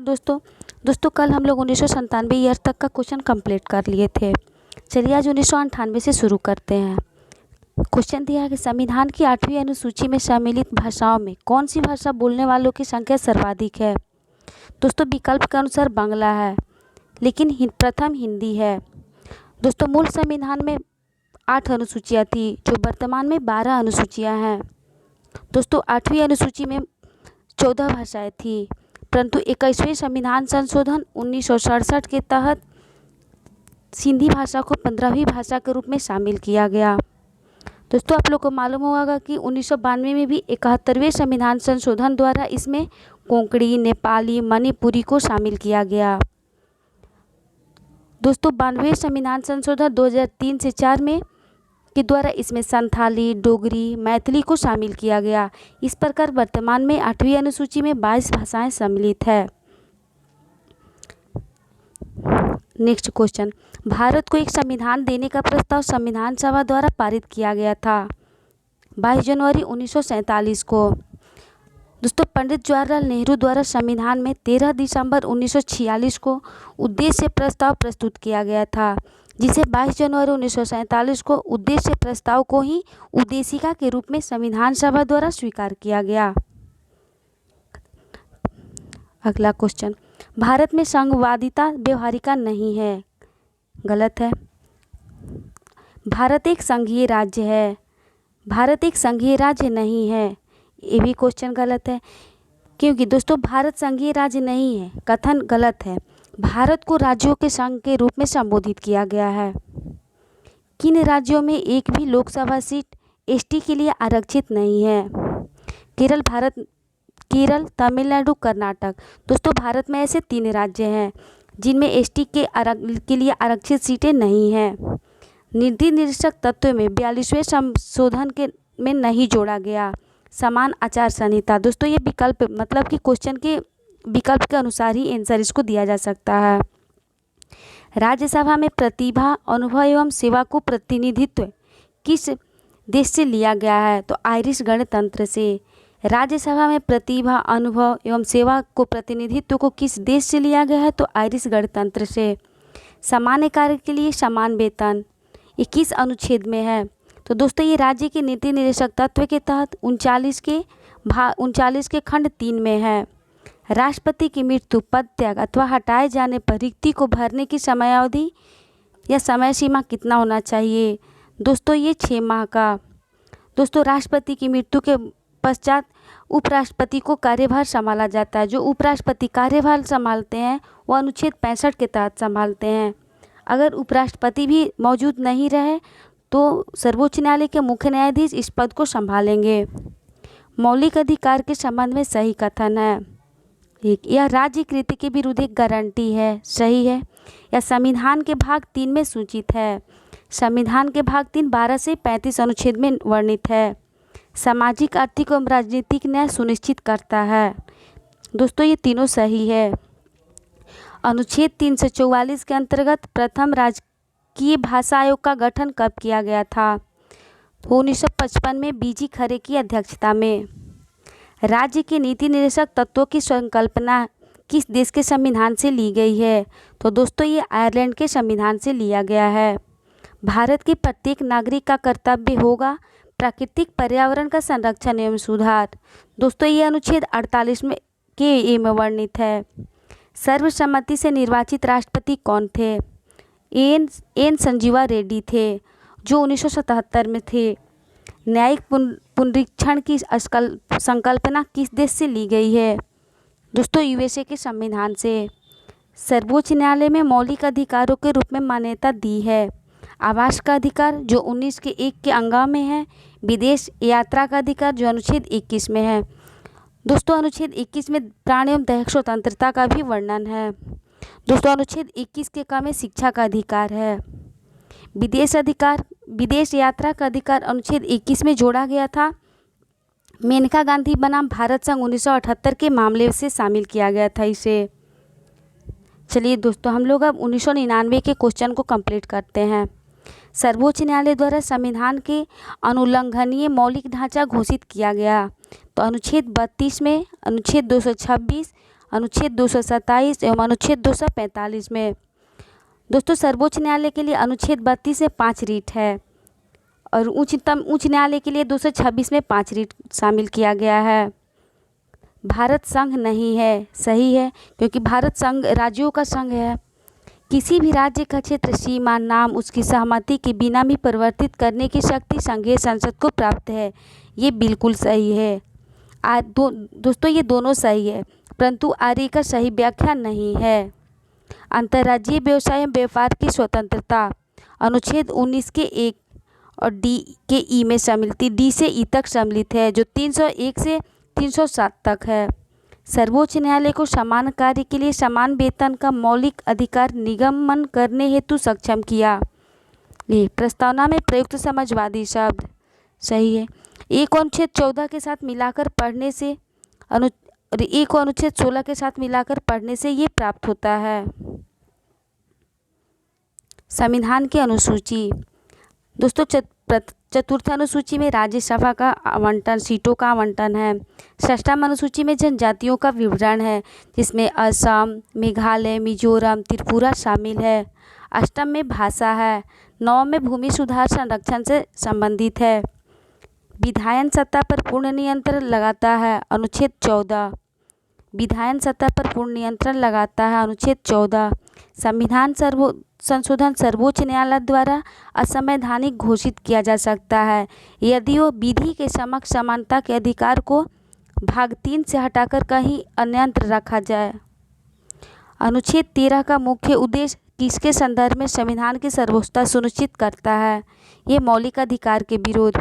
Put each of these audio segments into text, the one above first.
दोस्तों कल हम लोग 1997 ईयर तक का क्वेश्चन कंप्लीट कर लिए थे। चलिए आज 1998 से शुरू करते हैं। क्वेश्चन दिया है कि संविधान की 8वीं अनुसूची में सम्मिलित भाषाओं में कौन सी भाषा बोलने वालों की संख्या सर्वाधिक है। दोस्तों विकल्प के अनुसार बांग्ला है, लेकिन प्रथम हिंदी है। दोस्तों मूल संविधान में 8 अनुसूचियाँ थी, जो वर्तमान में 12 अनुसूचियाँ हैं। दोस्तों 8वीं अनुसूची में 14 भाषाएं थी, परंतु 21वें संविधान संशोधन 1967 के तहत सिंधी भाषा को 15वीं भाषा के रूप में शामिल किया गया। दोस्तों आप लोग को मालूम होगा कि 1992 में भी 71वें संविधान संशोधन द्वारा इसमें कोंकणी, नेपाली, मणिपुरी को शामिल किया गया। दोस्तों 92वें संविधान संशोधन 2003 से 4 में के द्वारा इसमें संथाली, डोगरी, मैथिली को शामिल किया गया। इस प्रकार वर्तमान में 8वीं अनुसूची में 22 भाषाएं सम्मिलित है। नेक्स्ट क्वेश्चन, भारत को एक संविधान देने का प्रस्ताव संविधान सभा द्वारा पारित किया गया था 22 जनवरी 1947 को। दोस्तों पंडित जवाहरलाल नेहरू द्वारा संविधान में 13 दिसंबर 1946 को उद्देश्य प्रस्ताव प्रस्तुत किया गया था, जिसे 22 जनवरी 1947 को उद्देश्य प्रस्ताव को ही उद्देशिका के रूप में संविधान सभा द्वारा स्वीकार किया गया। अगला क्वेश्चन, भारत में संघवादिता व्यवहारिका नहीं है। गलत है। भारत एक संघीय राज्य है। भारत एक संघीय राज्य नहीं है, ये भी क्वेश्चन गलत है, क्योंकि दोस्तों भारत संघीय राज्य नहीं है, कथन गलत है। भारत को राज्यों के संघ के रूप में संबोधित किया गया है। किन राज्यों में एक भी लोकसभा सीट एसटी के लिए आरक्षित नहीं है। केरल, तमिलनाडु, कर्नाटक। दोस्तों भारत में ऐसे 3 राज्य हैं जिनमें एसटी के लिए आरक्षित सीटें नहीं हैं। नीति निर्देशक तत्व में 42वें संशोधन में नहीं जोड़ा गया समान आचार संहिता। दोस्तों ये विकल्प मतलब कि क्वेश्चन के विकल्प के अनुसार ही आंसर इसको दिया जा सकता है। राज्यसभा में प्रतिभा, अनुभव एवं सेवा को प्रतिनिधित्व किस देश से लिया गया है, तो आयरिश गणतंत्र से। राज्यसभा में प्रतिभा, अनुभव एवं सेवा को प्रतिनिधित्व को किस देश से लिया गया है, तो आयरिश गणतंत्र से। सामान्य कार्य के लिए समान वेतन, ये किस अनुच्छेद में है, तो दोस्तों ये राज्य के नीति निर्देशक तत्व के तहत 39 के खंड 3 में है। राष्ट्रपति की मृत्यु, पद त्याग अथवा हटाए जाने पर रिक्ति को भरने की समयावधि या समय सीमा कितना होना चाहिए, दोस्तों ये 6 माह का। दोस्तों राष्ट्रपति की मृत्यु के पश्चात उपराष्ट्रपति को कार्यभार संभाला जाता है। जो उपराष्ट्रपति कार्यभार संभालते हैं वो अनुच्छेद 65 के तहत संभालते हैं। अगर उपराष्ट्रपति भी मौजूद नहीं रहे तो सर्वोच्च न्यायालय के मुख्य न्यायाधीश इस पद को संभालेंगे। मौलिक अधिकार के संबंध में सही कथन है। यह राज्य कृति के विरुद्ध एक गारंटी है, सही है। यह संविधान के भाग 3 में सूचित है। संविधान के भाग 3 12 से 35 अनुच्छेद में वर्णित है। सामाजिक, आर्थिक एवं राजनीतिक न्याय सुनिश्चित करता है। दोस्तों ये तीनों सही है। अनुच्छेद 344 के अंतर्गत प्रथम राजकीय भाषा आयोग का गठन कब किया गया था, 1955 में बीजी खरे की अध्यक्षता में। राज्य के नीति निर्देशक तत्वों की संकल्पना किस देश के संविधान से ली गई है, तो दोस्तों ये आयरलैंड के संविधान से लिया गया है। भारत के प्रत्येक नागरिक का कर्तव्य होगा प्राकृतिक पर्यावरण का संरक्षण एवं सुधार। दोस्तों ये अनुच्छेद 48 में के ए में वर्णित है। सर्वसम्मति से निर्वाचित राष्ट्रपति कौन थे, एन संजीवा रेड्डी थे, जो 1977 में थे। न्यायिक पुनरीक्षण की संकल्पना किस देश से ली गई है, दोस्तों यूएसए के संविधान से। सर्वोच्च न्यायालय में मौलिक अधिकारों के रूप में मान्यता दी है आवास का अधिकार, जो 19 के 1 के अंगा में है। विदेश यात्रा का अधिकार, जो अनुच्छेद 21 में है। दोस्तों अनुच्छेद 21 में प्राण एवं दैहिक स्वतंत्रता का भी वर्णन है। दोस्तों अनुच्छेद 21 के क में शिक्षा का अधिकार है। विदेश यात्रा का अधिकार अनुच्छेद 21 में जोड़ा गया था। मेनका गांधी बनाम भारत संघ 1978 के मामले से शामिल किया गया था इसे। चलिए दोस्तों हम लोग अब 1999 के क्वेश्चन को कंप्लीट करते हैं। सर्वोच्च न्यायालय द्वारा संविधान के अनुल्लंघनीय मौलिक ढांचा घोषित किया गया, तो अनुच्छेद 32 में, अनुच्छेद 226, अनुच्छेद 227 एवं अनुच्छेद 245 में। दोस्तों सर्वोच्च न्यायालय के लिए अनुच्छेद 32 से 5 रीट है और उच्च न्यायालय के लिए 226 में 5 रीट शामिल किया गया है। भारत संघ नहीं है, सही है, क्योंकि भारत संघ राज्यों का संघ है। किसी भी राज्य का क्षेत्र सीमा नाम उसकी सहमति के बिना भी परिवर्तित करने की शक्ति संघीय संसद को प्राप्त है। ये बिल्कुल सही है। दोस्तों ये दोनों सही है, परंतु आर्य का सही व्याख्या नहीं है। अंतर्राज्यीय व्यवसाय एवं व्यापार की स्वतंत्रता अनुच्छेद 19 के 1 और डी के ई में सम्मिलित, डी से ई तक सम्मिलित है, जो 301 से 307 तक है। सर्वोच्च न्यायालय को समान कार्य के लिए समान वेतन का मौलिक अधिकार निगमन करने हेतु सक्षम किया। ये प्रस्तावना में प्रयुक्त समाजवादी शब्द सही है। एक अनुच्छेद 14 के साथ मिलाकर पढ़ने से एक अनुच्छेद 16 के साथ मिलाकर पढ़ने से ये प्राप्त होता है। संविधान की अनुसूची दोस्तों चतुर्थ अनुसूची में राज्यसभा का आवंटन, सीटों का आवंटन है। षष्ठम अनुसूची में जनजातियों का विवरण है, जिसमें असम, मेघालय, मिजोरम, त्रिपुरा शामिल है। अष्टम में भाषा है। नवम में भूमि सुधार संरक्षण से संबंधित है। विधायन सत्ता पर पूर्ण नियंत्रण लगाता है, अनुच्छेद 14। विधायन सत्ता पर पूर्ण नियंत्रण लगाता है, अनुच्छेद 14। संविधान संशोधन सर्वोच्च न्यायालय द्वारा असंवैधानिक घोषित किया जा सकता है यदि वो विधि के समक्ष समानता के अधिकार को भाग 3 से हटाकर कहीं अन्यत्र रखा जाए। अनुच्छेद 13 का मुख्य उद्देश्य किसके संदर्भ में संविधान की सर्वोच्चता सुनिश्चित करता है? ये मौलिक अधिकार के विरोध।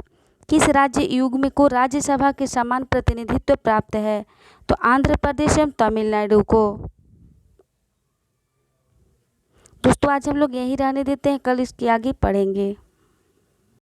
किस राज्य युग्म को राज्यसभा के समान प्रतिनिधित्व प्राप्त है? तो आंध्र प्रदेश एवं तमिलनाडु को। दोस्तों आज हम लोग यहीं रहने देते हैं, कल इसके आगे पढ़ेंगे।